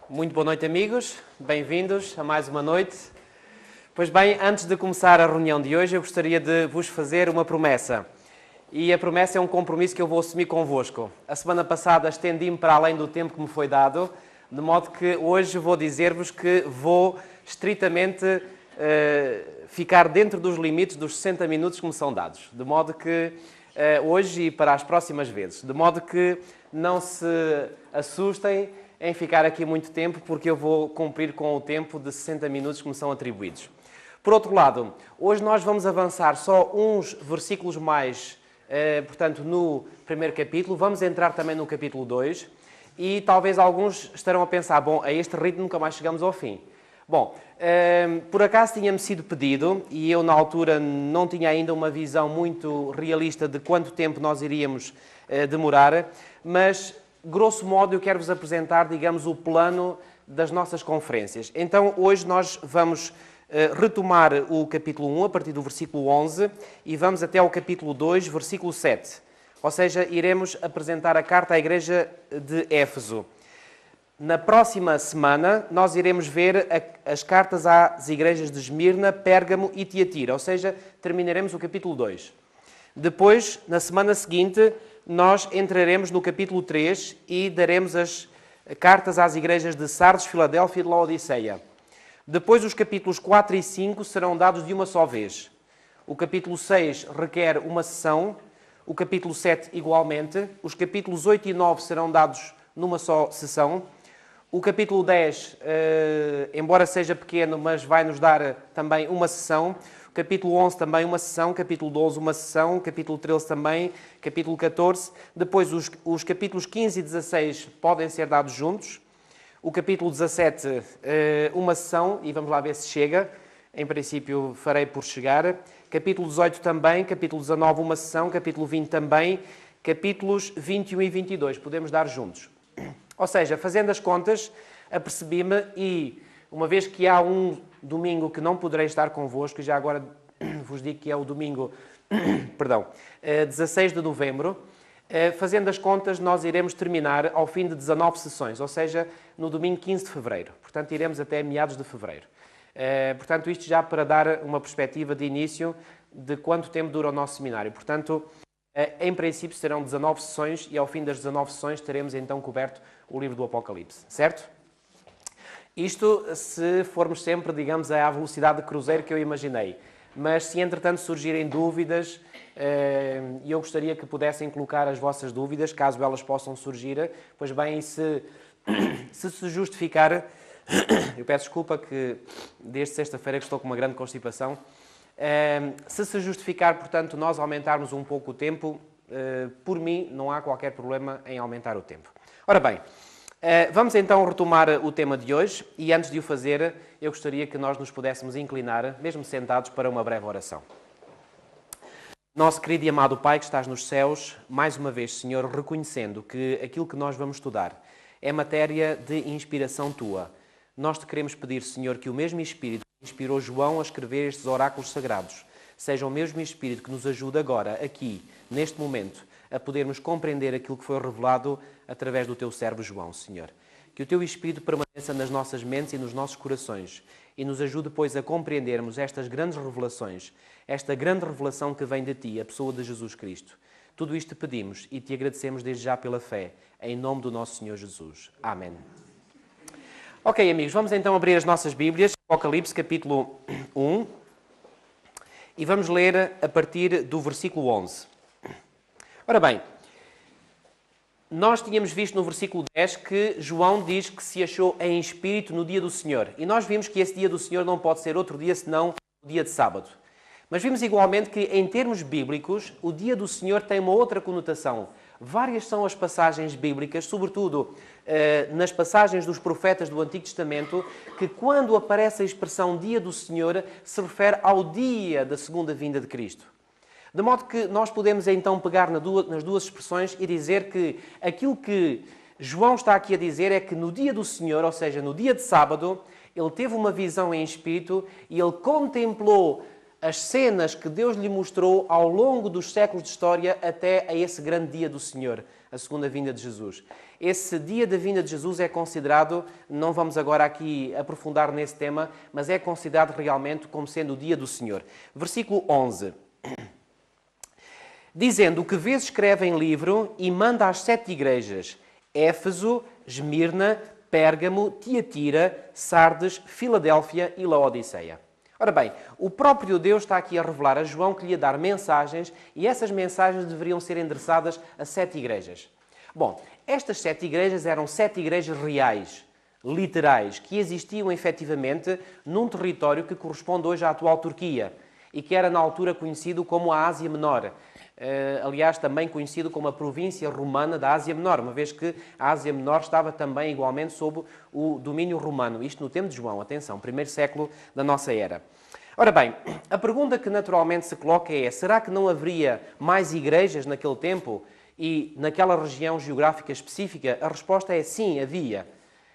Muito boa noite, amigos. Bem-vindos a mais uma noite. Pois bem, antes de começar a reunião de hoje, eu gostaria de vos fazer uma promessa. E a promessa é um compromisso que eu vou assumir convosco. A semana passada estendi-me para além do tempo que me foi dado, de modo que hoje vou dizer-vos que vou estritamente ficar dentro dos limites dos 60 minutos que me são dados. De modo que hoje e para as próximas vezes. De modo que não se assustem em ficar aqui muito tempo, porque eu vou cumprir com o tempo de 60 minutos que me são atribuídos. Por outro lado, hoje nós vamos avançar só uns versículos mais, portanto, no primeiro capítulo. Vamos entrar também no capítulo 2 e talvez alguns estarão a pensar, bom, a este ritmo nunca mais chegamos ao fim. Bom, por acaso tinha-me sido pedido, e eu na altura não tinha ainda uma visão muito realista de quanto tempo nós iríamos demorar, mas grosso modo, eu quero-vos apresentar, digamos, o plano das nossas conferências. Então, hoje nós vamos retomar o capítulo 1, a partir do versículo 11, e vamos até ao capítulo 2, versículo 7. Ou seja, iremos apresentar a carta à igreja de Éfeso. Na próxima semana, nós iremos ver as cartas às igrejas de Esmirna, Pérgamo e Tiatira. Ou seja, terminaremos o capítulo 2. Depois, na semana seguinte, nós entraremos no capítulo 3 e daremos as cartas às igrejas de Sardes, Filadélfia e de Laodiceia. Depois, os capítulos 4 e 5 serão dados de uma só vez. O capítulo 6 requer uma sessão, o capítulo 7 igualmente, os capítulos 8 e 9 serão dados numa só sessão. O capítulo 10, embora seja pequeno, mas vai nos dar também uma sessão. Capítulo 11 também uma sessão, capítulo 12 uma sessão, capítulo 13 também, capítulo 14. Depois os capítulos 15 e 16 podem ser dados juntos. O capítulo 17 uma sessão, e vamos lá ver se chega. Em princípio farei por chegar. Capítulo 18 também, capítulo 19 uma sessão, capítulo 20 também, capítulos 21 e 22 podemos dar juntos. Ou seja, fazendo as contas, apercebi-me e, uma vez que há um domingo que não poderei estar convosco, e já agora vos digo que é o domingo, 16 de novembro, fazendo as contas, nós iremos terminar ao fim de 19 sessões, ou seja, no domingo 15 de fevereiro. Portanto, iremos até meados de fevereiro. Portanto, isto já para dar uma perspectiva de início de quanto tempo dura o nosso seminário. Portanto, em princípio serão 19 sessões e ao fim das 19 sessões teremos então coberto o livro do Apocalipse, certo? Isto se formos sempre, digamos, à velocidade de cruzeiro que eu imaginei. Mas se entretanto surgirem dúvidas, e eu gostaria que pudessem colocar as vossas dúvidas, caso elas possam surgir, pois bem, se justificar, eu peço desculpa que desde sexta-feira que estou com uma grande constipação, se justificar, portanto, nós aumentarmos um pouco o tempo, por mim não há qualquer problema em aumentar o tempo. Ora bem, vamos então retomar o tema de hoje e antes de o fazer, eu gostaria que nós nos pudéssemos inclinar, mesmo sentados, para uma breve oração. Nosso querido e amado Pai que estás nos céus, mais uma vez, Senhor, reconhecendo que aquilo que nós vamos estudar é matéria de inspiração Tua. Nós te queremos pedir, Senhor, que o mesmo Espírito que inspirou João a escrever estes oráculos sagrados seja o mesmo Espírito que nos ajuda agora, aqui, neste momento, a podermos compreender aquilo que foi revelado através do Teu servo João, Senhor. Que o Teu Espírito permaneça nas nossas mentes e nos nossos corações e nos ajude, pois, a compreendermos estas grandes revelações, esta grande revelação que vem de Ti, a pessoa de Jesus Cristo. Tudo isto te pedimos e Te agradecemos desde já pela fé, em nome do nosso Senhor Jesus. Amém. Ok, amigos, vamos então abrir as nossas Bíblias, Apocalipse, capítulo 1, e vamos ler a partir do versículo 11. Ora bem, nós tínhamos visto no versículo 10 que João diz que se achou em espírito no dia do Senhor. E nós vimos que esse dia do Senhor não pode ser outro dia senão o dia de sábado. Mas vimos igualmente que, em termos bíblicos, o dia do Senhor tem uma outra conotação. Várias são as passagens bíblicas, sobretudo nas passagens dos profetas do Antigo Testamento, que quando aparece a expressão dia do Senhor, se refere ao dia da segunda vinda de Cristo. De modo que nós podemos então pegar nas duas expressões e dizer que aquilo que João está aqui a dizer é que no dia do Senhor, ou seja, no dia de sábado, ele teve uma visão em espírito e ele contemplou as cenas que Deus lhe mostrou ao longo dos séculos de história até a esse grande dia do Senhor, a segunda vinda de Jesus. Esse dia da vinda de Jesus é considerado, não vamos agora aqui aprofundar nesse tema, mas é considerado realmente como sendo o dia do Senhor. Versículo 11. Dizendo: o que vês escreve em livro e manda às 7 igrejas: Éfeso, Esmirna, Pérgamo, Tiatira, Sardes, Filadélfia e Laodiceia. Ora bem, o próprio Deus está aqui a revelar a João que lhe ia dar mensagens e essas mensagens deveriam ser endereçadas a 7 igrejas. Bom, estas 7 igrejas eram 7 igrejas reais, literais, que existiam efetivamente num território que corresponde hoje à atual Turquia e que era na altura conhecido como a Ásia Menor. Aliás, também conhecido como a província romana da Ásia Menor, uma vez que a Ásia Menor estava também igualmente sob o domínio romano. Isto no tempo de João, atenção, primeiro século da nossa era. Ora bem, a pergunta que naturalmente se coloca é: será que não haveria mais igrejas naquele tempo e naquela região geográfica específica? A resposta é sim, havia.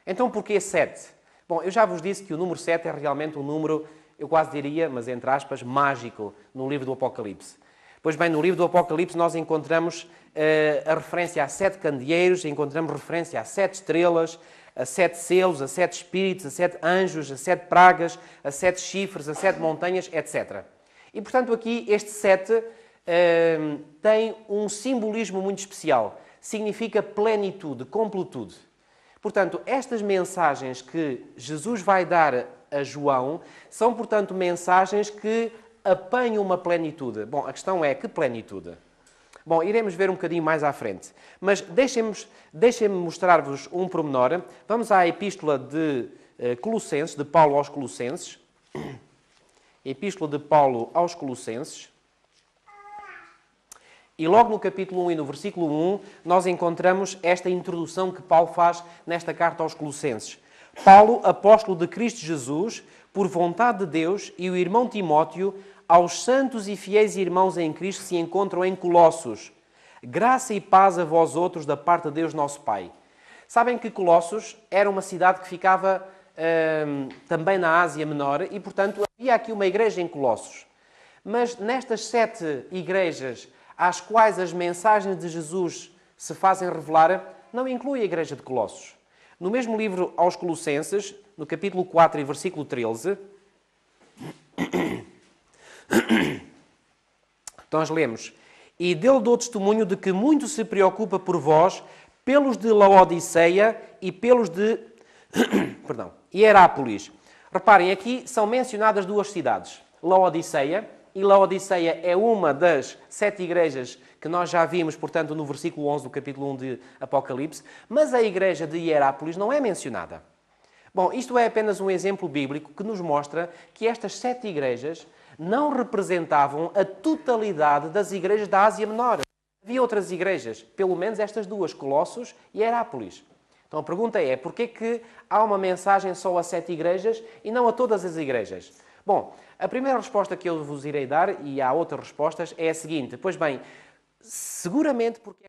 Então porquê 7? Bom, eu já vos disse que o número 7 é realmente um número, eu quase diria, mas entre aspas, mágico no livro do Apocalipse. Pois bem, no livro do Apocalipse nós encontramos a referência a 7 candeeiros, encontramos referência a 7 estrelas, a 7 selos, a 7 espíritos, a 7 anjos, a 7 pragas, a 7 chifres, a 7 montanhas, etc. E, portanto, aqui este 7 tem um simbolismo muito especial. Significa plenitude, completude. Portanto, estas mensagens que Jesus vai dar a João são, portanto, mensagens que apanham uma plenitude. Bom, a questão é: que plenitude? Bom, iremos ver um bocadinho mais à frente. Mas deixem-me mostrar-vos um pormenor. Vamos à Epístola de Colossenses, de Paulo aos Colossenses. Epístola de Paulo aos Colossenses. E logo no capítulo 1 e no versículo 1, nós encontramos esta introdução que Paulo faz nesta carta aos Colossenses. Paulo, apóstolo de Cristo Jesus, por vontade de Deus, e o irmão Timóteo, aos santos e fiéis irmãos em Cristo que se encontram em Colossos. Graça e paz a vós outros da parte de Deus nosso Pai. Sabem que Colossos era uma cidade que ficava também na Ásia Menor e, portanto, havia aqui uma igreja em Colossos. Mas nestas 7 igrejas às quais as mensagens de Jesus se fazem revelar, não inclui a igreja de Colossos. No mesmo livro aos Colossenses, no capítulo 4 e versículo 13, nós lemos: e dele dou testemunho de que muito se preocupa por vós, pelos de Laodiceia e pelos de Hierápolis. Reparem, aqui são mencionadas 2 cidades, Laodiceia, e Laodiceia é uma das 7 igrejas que nós já vimos, portanto, no versículo 11 do capítulo 1 de Apocalipse, mas a igreja de Hierápolis não é mencionada. Bom, isto é apenas um exemplo bíblico que nos mostra que estas 7 igrejas não representavam a totalidade das igrejas da Ásia Menor. Havia outras igrejas, pelo menos estas 2, Colossos e Hierápolis. Então a pergunta é: porquê que há uma mensagem só a 7 igrejas e não a todas as igrejas? Bom, a primeira resposta que eu vos irei dar, e há outras respostas, é a seguinte: pois bem, seguramente porque